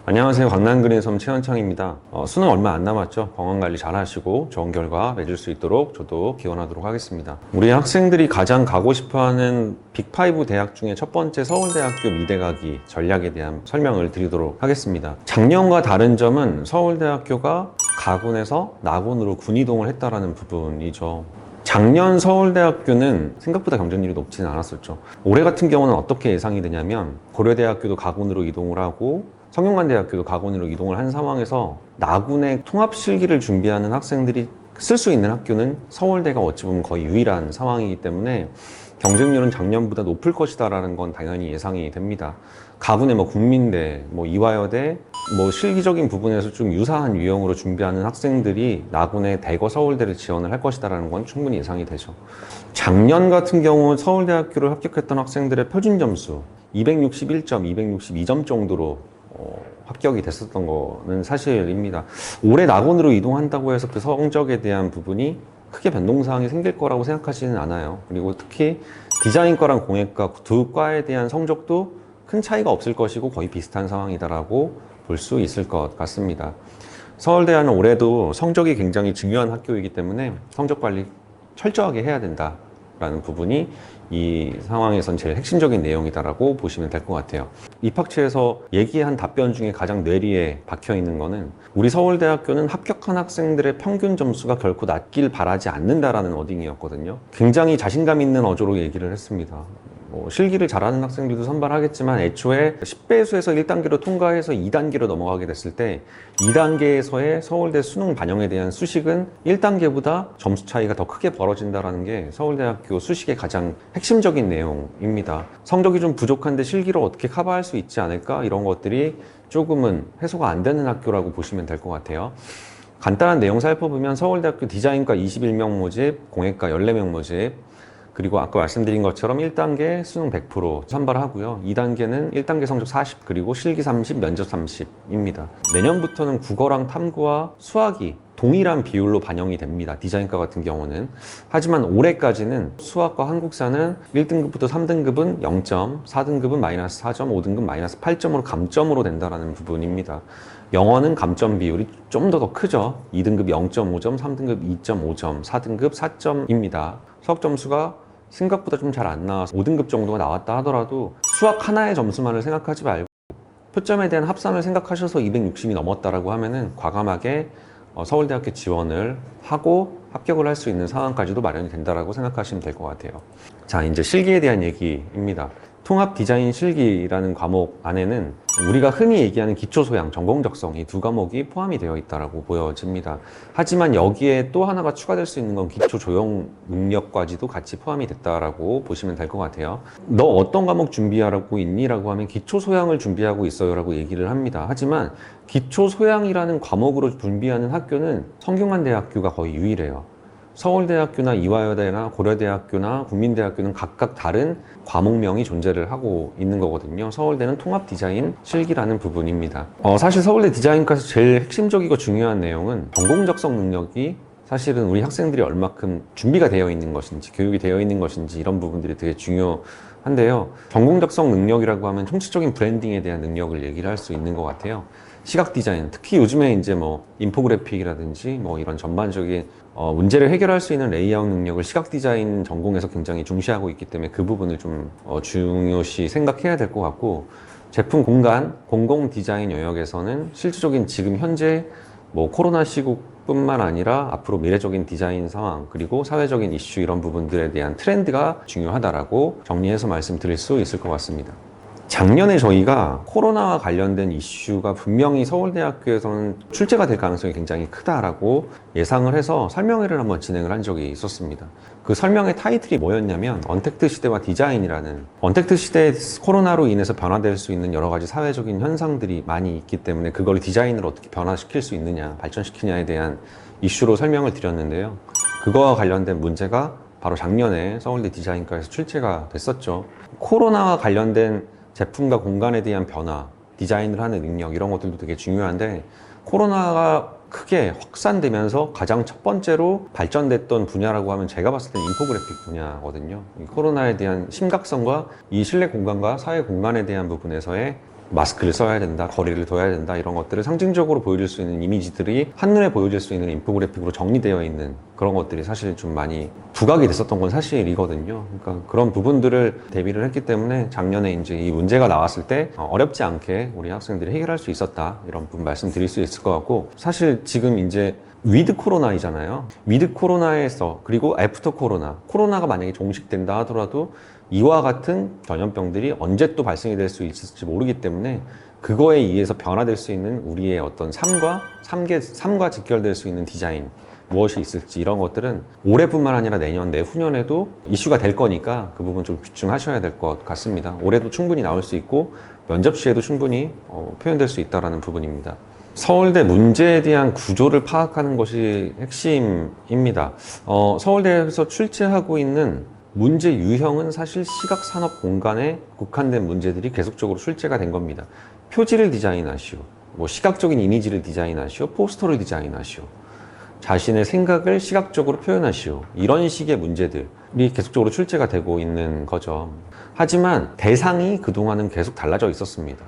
안녕하세요. 강남그린섬 최현창입니다. 수능 얼마 안 남았죠. 건강관리 잘 하시고 좋은 결과 맺을 수 있도록 저도 기원하도록 하겠습니다. 우리 학생들이 가장 가고 싶어하는 빅5 대학 중에 첫 번째 서울대학교 미대 가기 전략에 대한 설명을 드리도록 하겠습니다. 작년과 다른 점은 서울대학교가 가군에서 나군으로 군이동을 했다라는 부분이죠. 작년 서울대학교는 생각보다 경쟁률이 높지는 않았었죠. 올해 같은 경우는 어떻게 예상이 되냐면 고려대학교도 가군으로 이동을 하고 성균관대학교도 가군으로 이동을 한 상황에서 나군의 통합실기를 준비하는 학생들이 쓸 수 있는 학교는 서울대가 어찌 보면 거의 유일한 상황이기 때문에 경쟁률은 작년보다 높을 것이다라는 건 당연히 예상이 됩니다. 가군의 국민대, 이화여대, 실기적인 부분에서 좀 유사한 유형으로 준비하는 학생들이 나군의 대거 서울대를 지원을 할 것이다라는 건 충분히 예상이 되죠. 작년 같은 경우 서울대학교를 합격했던 학생들의 표준 점수 261점, 262점 정도로 합격이 됐었던 거는 사실입니다. 올해 낙원으로 이동한다고 해서 그 성적에 대한 부분이 크게 변동사항이 생길 거라고 생각하지는 않아요. 그리고 특히 디자인과랑 공예과 두 과에 대한 성적도 큰 차이가 없을 것이고 거의 비슷한 상황이다라고 볼 수 있을 것 같습니다. 서울대는 올해도 성적이 굉장히 중요한 학교이기 때문에 성적 관리 철저하게 해야 된다라는 부분이 이 상황에선 제일 핵심적인 내용이다라고 보시면 될 것 같아요. 입학처에서 얘기한 답변 중에 가장 뇌리에 박혀 있는 거는 우리 서울대학교는 합격한 학생들의 평균 점수가 결코 낮길 바라지 않는다라는 워딩이었거든요. 굉장히 자신감 있는 어조로 얘기를 했습니다. 실기를 잘하는 학생들도 선발하겠지만 애초에 10배수에서 1단계로 통과해서 2단계로 넘어가게 됐을 때 2단계에서의 서울대 수능 반영에 대한 수식은 1단계보다 점수 차이가 더 크게 벌어진다는 게 서울대학교 수식의 가장 핵심적인 내용입니다. 성적이 좀 부족한데 실기로 어떻게 커버할 수 있지 않을까? 이런 것들이 조금은 해소가 안 되는 학교라고 보시면 될 것 같아요. 간단한 내용 살펴보면 서울대학교 디자인과 21명 모집, 공예과 14명 모집, 그리고 아까 말씀드린 것처럼 1단계 수능 100% 선발하고요. 2단계는 1단계 성적 40, 그리고 실기 30, 면접 30입니다. 내년부터는 국어랑 탐구와 수학이 동일한 비율로 반영이 됩니다. 디자인과 같은 경우는. 하지만 올해까지는 수학과 한국사는 1등급부터 3등급은 0점, 4등급은 마이너스 4점, 5등급 마이너스 8점으로 감점으로 된다는 부분입니다. 영어는 감점 비율이 좀 더 크죠. 2등급 0.5점, 3등급 2.5점, 4등급 4점입니다. 수학 점수가 생각보다 좀 잘 안 나와서 5등급 정도가 나왔다 하더라도 수학 하나의 점수만을 생각하지 말고 표점에 대한 합산을 생각하셔서 260이 넘었다라고 하면은 과감하게 서울대학교 지원을 하고 합격을 할 수 있는 상황까지도 마련이 된다라고 생각하시면 될 것 같아요. 자, 이제 실기에 대한 얘기입니다. 통합 디자인 실기라는 과목 안에는 우리가 흔히 얘기하는 기초 소양, 전공 적성 이 두 과목이 포함이 되어 있다고 보여집니다. 하지만 여기에 또 하나가 추가될 수 있는 건 기초 조형 능력까지도 같이 포함이 됐다라고 보시면 될 것 같아요. 너 어떤 과목 준비하고 있니? 라고 하면 기초 소양을 준비하고 있어요 라고 얘기를 합니다. 하지만 기초 소양이라는 과목으로 준비하는 학교는 성균관대학교가 거의 유일해요. 서울대학교나 이화여대나 고려대학교나 국민대학교는 각각 다른 과목명이 존재를 하고 있는 거거든요. 서울대는 통합디자인 실기라는 부분입니다. 사실 서울대 디자인과에서 제일 핵심적이고 중요한 내용은 전공적성 능력이 사실은 우리 학생들이 얼마큼 준비가 되어 있는 것인지, 교육이 되어 있는 것인지 이런 부분들이 되게 중요한데요. 전공적성 능력이라고 하면 총체적인 브랜딩에 대한 능력을 얘기를 할 수 있는 것 같아요. 시각 디자인, 특히 요즘에 이제 인포그래픽이라든지 이런 전반적인 문제를 해결할 수 있는 레이아웃 능력을 시각 디자인 전공에서 굉장히 중시하고 있기 때문에 그 부분을 좀 중요시 생각해야 될 것 같고, 제품 공간, 공공 디자인 영역에서는 실질적인 지금 현재 코로나 시국뿐만 아니라 앞으로 미래적인 디자인 상황, 그리고 사회적인 이슈 이런 부분들에 대한 트렌드가 중요하다라고 정리해서 말씀드릴 수 있을 것 같습니다. 작년에 저희가 코로나와 관련된 이슈가 분명히 서울대학교에서는 출제가 될 가능성이 굉장히 크다라고 예상을 해서 설명회를 한번 진행을 한 적이 있었습니다. 그 설명회 타이틀이 뭐였냐면 언택트 시대와 디자인이라는, 언택트 시대에 코로나로 인해서 변화될 수 있는 여러 가지 사회적인 현상들이 많이 있기 때문에 그걸 디자인으로 어떻게 변화시킬 수 있느냐, 발전시키냐에 대한 이슈로 설명을 드렸는데요. 그거와 관련된 문제가 바로 작년에 서울대 디자인과에서 출제가 됐었죠. 코로나와 관련된 제품과 공간에 대한 변화, 디자인을 하는 능력 이런 것들도 되게 중요한데, 코로나가 크게 확산되면서 가장 첫 번째로 발전됐던 분야라고 하면 제가 봤을 땐 인포그래픽 분야거든요. 이 코로나에 대한 심각성과 이 실내 공간과 사회 공간에 대한 부분에서의 마스크를 써야 된다, 거리를 둬야 된다, 이런 것들을 상징적으로 보여줄 수 있는 이미지들이 한눈에 보여줄 수 있는 인포그래픽으로 정리되어 있는 그런 것들이 사실 좀 많이 부각이 됐었던 건 사실이거든요. 그러니까 그런 부분들을 대비를 했기 때문에 작년에 이제 이 문제가 나왔을 때 어렵지 않게 우리 학생들이 해결할 수 있었다, 이런 부분 말씀드릴 수 있을 것 같고, 사실 지금 이제 위드 코로나이잖아요. 위드 코로나에서, 그리고 애프터 코로나, 코로나가 만약에 종식된다 하더라도 이와 같은 전염병들이 언제 또 발생이 될 수 있을지 모르기 때문에 그거에 의해서 변화될 수 있는 우리의 어떤 삶과 직결될 수 있는 디자인, 무엇이 있을지, 이런 것들은 올해뿐만 아니라 내년, 내후년에도 이슈가 될 거니까 그 부분 좀 집중하셔야 될 것 같습니다. 올해도 충분히 나올 수 있고 면접 시에도 충분히 표현될 수 있다는 부분입니다. 서울대 문제에 대한 구조를 파악하는 것이 핵심입니다. 서울대에서 출제하고 있는 문제 유형은 사실 시각산업 공간에 국한된 문제들이 계속적으로 출제가 된 겁니다. 표지를 디자인하시오, 뭐 시각적인 이미지를 디자인하시오, 포스터를 디자인하시오, 자신의 생각을 시각적으로 표현하시오, 이런 식의 문제들이 계속적으로 출제가 되고 있는 거죠. 하지만 대상이 그동안은 계속 달라져 있었습니다.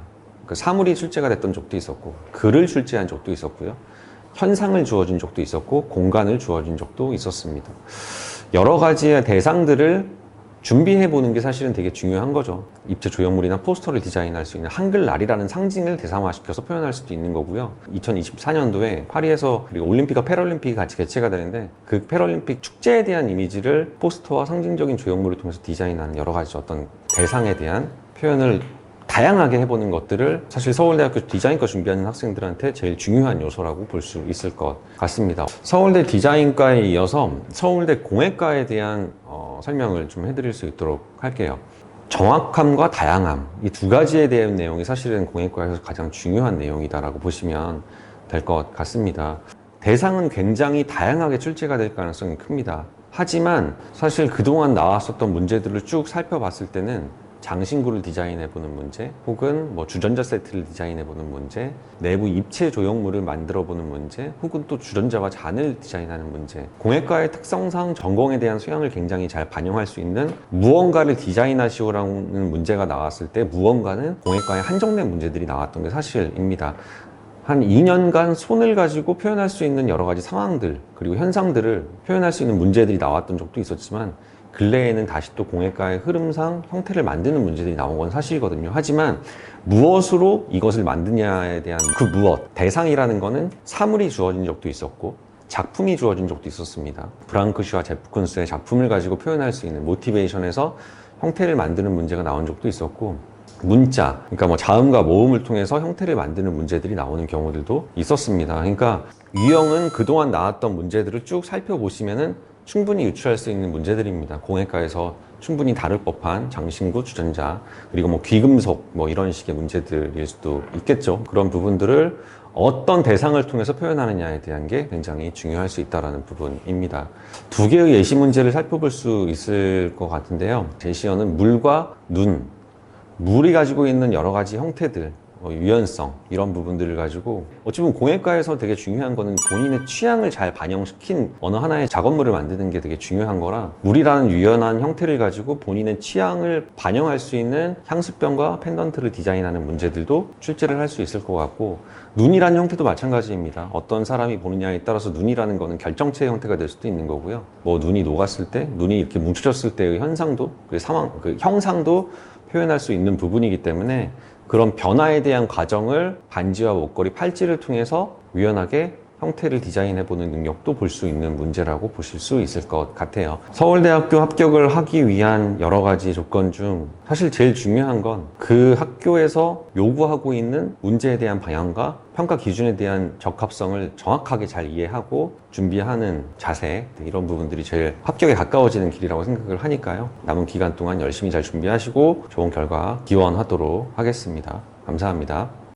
그 사물이 출제가 됐던 적도 있었고, 글을 출제한 적도 있었고요, 현상을 주어진 적도 있었고, 공간을 주어진 적도 있었습니다. 여러 가지의 대상들을 준비해 보는 게 사실은 되게 중요한 거죠. 입체 조형물이나 포스터를 디자인할 수 있는 한글날이라는 상징을 대상화시켜서 표현할 수도 있는 거고요. 2024년도에 파리에서 그리고 올림픽과 패럴림픽이 같이 개최가 되는데, 그 패럴림픽 축제에 대한 이미지를 포스터와 상징적인 조형물을 통해서 디자인하는 여러 가지 어떤 대상에 대한 표현을 다양하게 해보는 것들을 사실 서울대학교 디자인과 준비하는 학생들한테 제일 중요한 요소라고 볼 수 있을 것 같습니다. 서울대 디자인과에 이어서 서울대 공예과에 대한 설명을 좀 해드릴 수 있도록 할게요. 정확함과 다양함, 이 두 가지에 대한 내용이 사실은 공예과에서 가장 중요한 내용이다라고 보시면 될 것 같습니다. 대상은 굉장히 다양하게 출제가 될 가능성이 큽니다. 하지만 사실 그동안 나왔었던 문제들을 쭉 살펴봤을 때는 장신구를 디자인해보는 문제, 혹은 뭐 주전자 세트를 디자인해보는 문제, 내부 입체 조형물을 만들어보는 문제, 혹은 또 주전자와 잔을 디자인하는 문제, 공예과의 특성상 전공에 대한 소양을 굉장히 잘 반영할 수 있는 무언가를 디자인하시오라는 문제가 나왔을 때 무언가는 공예과에 한정된 문제들이 나왔던 게 사실입니다. 한 2년간 손을 가지고 표현할 수 있는 여러 가지 상황들, 그리고 현상들을 표현할 수 있는 문제들이 나왔던 적도 있었지만, 근래에는 다시 또 공예과의 흐름상 형태를 만드는 문제들이 나온 건 사실이거든요. 하지만 무엇으로 이것을 만드냐에 대한 그 무엇, 대상이라는 거는 사물이 주어진 적도 있었고 작품이 주어진 적도 있었습니다. 브랑크슈와 제프 쿤스의 작품을 가지고 표현할 수 있는 모티베이션에서 형태를 만드는 문제가 나온 적도 있었고, 문자, 그러니까 뭐 자음과 모음을 통해서 형태를 만드는 문제들이 나오는 경우들도 있었습니다. 그러니까 유형은 그동안 나왔던 문제들을 쭉 살펴보시면은 충분히 유추할 수 있는 문제들입니다. 공예과에서 충분히 다룰 법한 장신구, 주전자, 그리고 뭐 귀금속, 뭐 이런 식의 문제들일 수도 있겠죠. 그런 부분들을 어떤 대상을 통해서 표현하느냐에 대한 게 굉장히 중요할 수 있다는 부분입니다. 두 개의 예시 문제를 살펴볼 수 있을 것 같은데요. 제시어는 물과 눈, 물이 가지고 있는 여러 가지 형태들, 유연성, 이런 부분들을 가지고 어찌 보면 공예과에서 되게 중요한 거는 본인의 취향을 잘 반영시킨 어느 하나의 작업물을 만드는 게 되게 중요한 거라, 물이라는 유연한 형태를 가지고 본인의 취향을 반영할 수 있는 향수병과 펜던트를 디자인하는 문제들도 출제를 할 수 있을 것 같고, 눈이라는 형태도 마찬가지입니다. 어떤 사람이 보느냐에 따라서 눈이라는 거는 결정체의 형태가 될 수도 있는 거고요. 뭐 눈이 녹았을 때, 눈이 이렇게 뭉쳐졌을 때의 현상도, 그 형상도 표현할 수 있는 부분이기 때문에 그런 변화에 대한 과정을 반지와 목걸이, 팔찌를 통해서 유연하게 형태를 디자인해보는 능력도 볼 수 있는 문제라고 보실 수 있을 것 같아요. 서울대학교 합격을 하기 위한 여러 가지 조건 중 사실 제일 중요한 건 그 학교에서 요구하고 있는 문제에 대한 방향과 평가 기준에 대한 적합성을 정확하게 잘 이해하고 준비하는 자세, 이런 부분들이 제일 합격에 가까워지는 길이라고 생각을 하니까요. 남은 기간 동안 열심히 잘 준비하시고 좋은 결과 기원하도록 하겠습니다. 감사합니다.